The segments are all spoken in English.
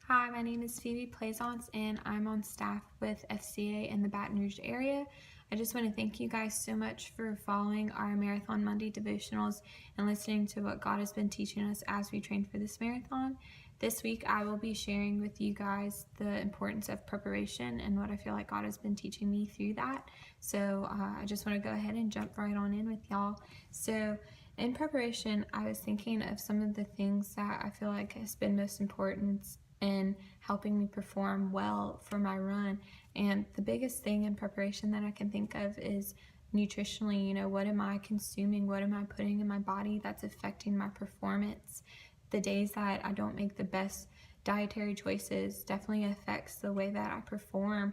Hi, my name is Phoebe Plaisance, and I'm on staff with FCA in the Baton Rouge area. I just want to thank you guys so much for following our Marathon Monday devotionals and listening to what God has been teaching us as we train for this marathon. This week, I will be sharing with you guys the importance of preparation and what I feel like God has been teaching me through that. So I just want to go ahead and jump right on in with y'all. So in preparation, I was thinking of some of the things that I feel like has been most important in helping me perform well for my run. And the biggest thing in preparation that I can think of is nutritionally. What am I consuming? What am I putting in my body that's affecting my performance? The days that I don't make the best dietary choices definitely affects the way that I perform.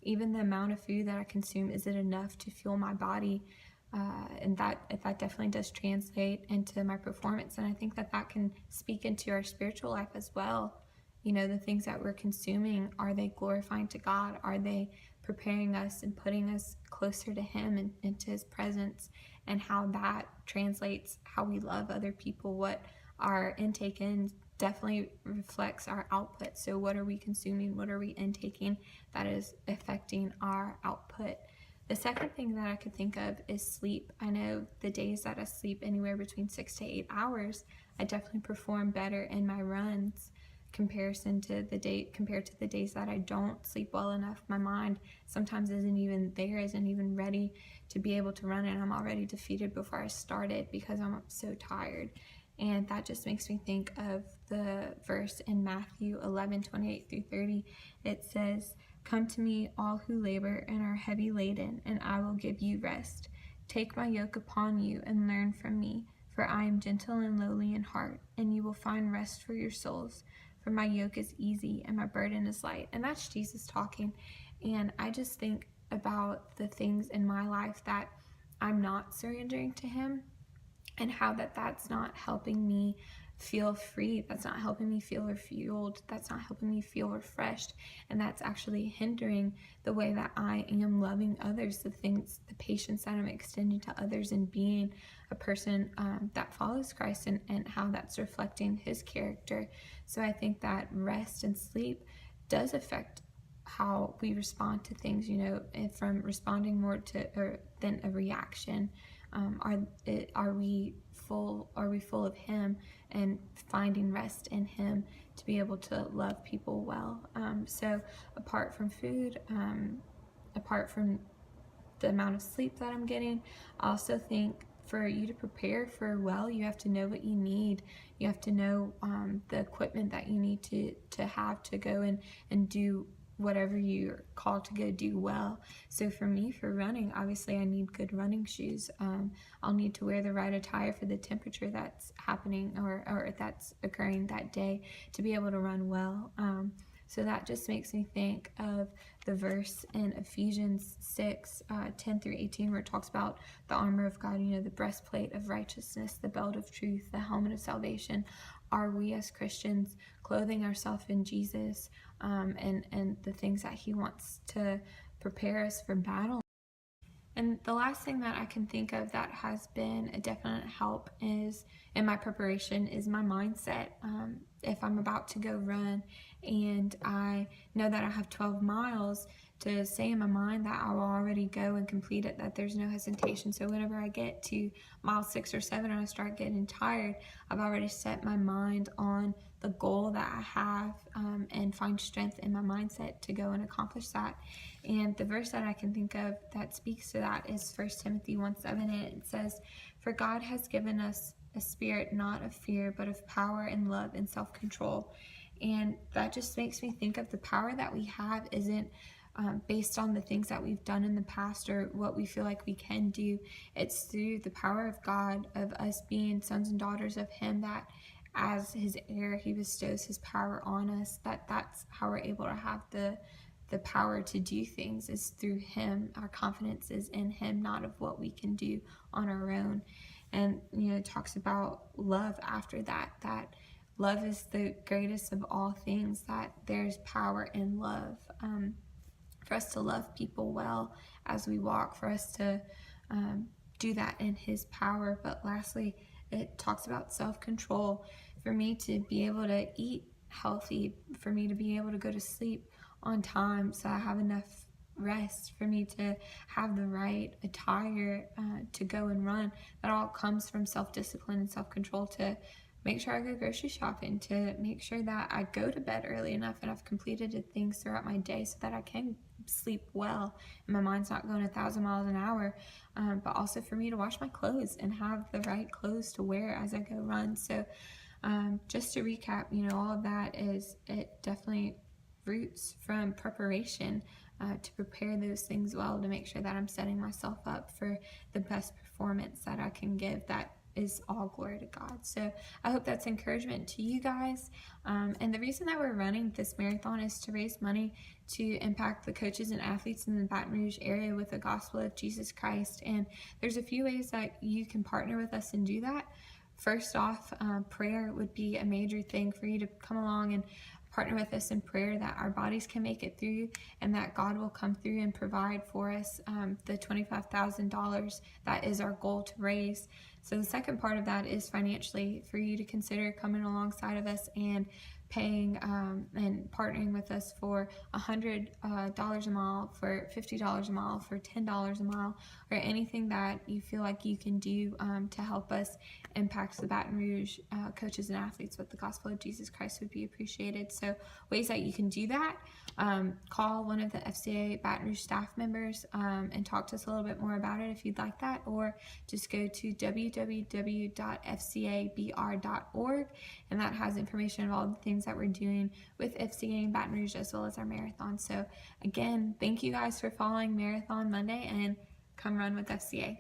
Even the amount of food that I consume, is it enough to fuel my body? And that definitely does translate into my performance. And I think that can speak into our spiritual life as well. The things that we're consuming, are they glorifying to God? Are they preparing us and putting us closer to Him and into His presence? And how that translates how we love other people. What our intake in definitely reflects our output. So what are we consuming? What are we intaking that is affecting our output? The second thing that I could think of is sleep. I know the days that I sleep anywhere between 6 to 8 hours, I definitely perform better in my runs compared to the days that I don't sleep well enough. My mind sometimes isn't even ready to be able to run, and I'm already defeated before I started because I'm so tired. And that just makes me think of the verse in Matthew 11:28-30. It says, "Come to me, all who labor and are heavy laden, and I will give you rest. Take my yoke upon you and learn from me, for I am gentle and lowly in heart, and you will find rest for your souls. For my yoke is easy and my burden is light." And that's Jesus talking. And I just think about the things in my life that I'm not surrendering to Him, and how that's not helping me feel free, that's not helping me feel refueled, that's not helping me feel refreshed, and that's actually hindering the way that I am loving others, the patience that I'm extending to others, and being a person that follows Christ, and how that's reflecting His character. So I think that rest and sleep does affect how we respond to things, from responding more than a reaction. Are we full of Him and finding rest in Him to be able to love people well? So apart from food, apart from the amount of sleep that I'm getting, I also think for you to prepare for well, you have to know what you need. You have to know the equipment that you need to have to go and do whatever you're called to go do well. So for me, for running, obviously I need good running shoes. I'll need to wear the right attire for the temperature that's happening or that's occurring that day to be able to run well. So that just makes me think of the verse in Ephesians 6:10-18, where it talks about the armor of God, the breastplate of righteousness, the belt of truth, the helmet of salvation. Are we as Christians clothing ourselves in Jesus, and the things that He wants to prepare us for battle? And the last thing that I can think of that has been a definite help is in my preparation is my mindset. If I'm about to go run and I know that I have 12 miles, to say in my mind that I will already go and complete it, that there's no hesitation. So whenever I get to mile 6 or 7 and I start getting tired, I've already set my mind on the goal that I have, and find strength in my mindset to go and accomplish that. And the verse that I can think of that speaks to that is 1 Timothy 1:7, and it says, "For God has given us a spirit not of fear, but of power and love and self-control." And that just makes me think of the power that we have isn't based on the things that we've done in the past or what we feel like we can do. It's through the power of God, of us being sons and daughters of Him, that as His heir, He bestows His power on us. That's how we're able to have the power to do things, is through Him. Our confidence is in Him, not of what we can do on our own. And it talks about love after that love is the greatest of all things, that there's power in love, for us to love people well as we walk, for us to do that in His power. But lastly, it talks about self-control. For me to be able to eat healthy for me to be able to go to sleep on time, so I have enough rest for me to have the right attire to go and run. That all comes from self-discipline and self-control, to make sure I go grocery shopping, to make sure that I go to bed early enough and I've completed the things throughout my day so that I can sleep well and my mind's not going 1,000 miles an hour. But also for me to wash my clothes and have the right clothes to wear as I go run. So just to recap, all of that it definitely roots from preparation, to prepare those things well, to make sure that I'm setting myself up for the best performance that I can give, that is all glory to God. So I hope that's encouragement to you guys. And the reason that we're running this marathon is to raise money to impact the coaches and athletes in the Baton Rouge area with the gospel of Jesus Christ. And there's a few ways that you can partner with us and do that. First off, prayer would be a major thing for you to come along and partner with us in prayer, that our bodies can make it through and that God will come through and provide for us the $25,000 that is our goal to raise. So the second part of that is financially, for you to consider coming alongside of us and paying and partnering with us for $100 a mile, for $50 a mile, for $10 a mile, or anything that you feel like you can do to help us impact the Baton Rouge coaches and athletes with the gospel of Jesus Christ would be appreciated. So ways that you can do that: call one of the FCA Baton Rouge staff members and talk to us a little bit more about it if you'd like that, or just go to www.fcabr.org, and that has information of all the things that we're doing with FCA in Baton Rouge as well as our marathon. So again, thank you guys for following Marathon Monday, and come run with FCA.